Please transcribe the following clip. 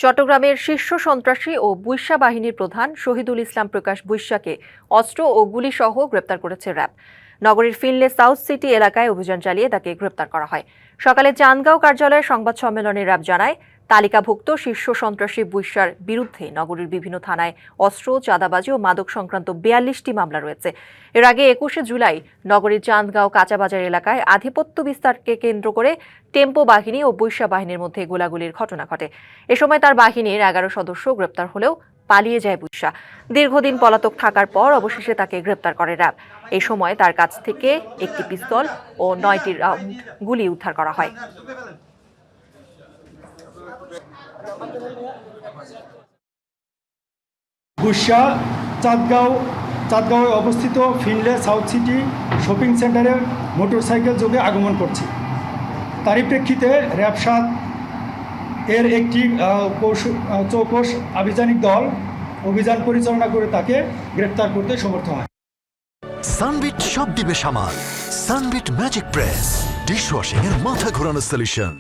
চট্টগ্রামের শীর্ষ সন্ত্রাসী ও বুইশা বাহিনীর প্রধান শহীদুল ইসলাম প্রকাশ বুইশাকে অস্ত্র ও গুলিসহ গ্রেপ্তার করেছে র্যাব। নগরীর ফিনলে সাউথ সিটি এলাকায় অভিযান চালিয়ে তাকে গ্রেপ্তার করা হয়। সকালে চান্দগাঁও কার্যালয়ে সংবাদ সম্মেলনে র্যাব জানায়, তালিকাভুক্ত শীর্ষ সন্ত্রাসী বুইশার বিরুদ্ধে নগরীর বিভিন্ন থানায় অস্ত্র, চাঁদাবাজি ও মাদক সংক্রান্ত ৪২টি মামলা রয়েছে। এর আগে ২১শে জুলাই নগরীর চান্দগাঁও কাঁচাবাজার এলাকায় আধিপত্য বিস্তারকে কেন্দ্র করে টেম্পো বাহিনী ও বুইশা বাহিনীর মধ্যে গোলাগুলির ঘটনা ঘটে। এ সময় তার বাহিনীর ১১ সদস্য গ্রেপ্তার হলেও পালিয়ে যায় বুইশা। দীর্ঘদিন পলাতক থাকার পর অবশেষে তাকে গ্রেপ্তার করে র্যাব। এই সময় তার কাছ থেকে একটি পিস্তল ও ৯টি রাউন্ড গুলি উদ্ধার করা হয়। বুইশা চাঁদগাঁওয়ে অবস্থিত ফিনলে সাউথ সিটি শপিং সেন্টারে মোটরসাইকেল যোগে আগমন করছে। তারই প্রেক্ষিতে র্যাব ৭ এর একটি চৌকস আভিযানিক দল অভিযান পরিচালনা করে তাকে গ্রেপ্তার করতে সমর্থ হয়। সানবিট সব দিবে সামাল। সানবিট ম্যাজিক প্রেস ডিশওয়াশিং এর মাথা ঘোরানো সলিউশন।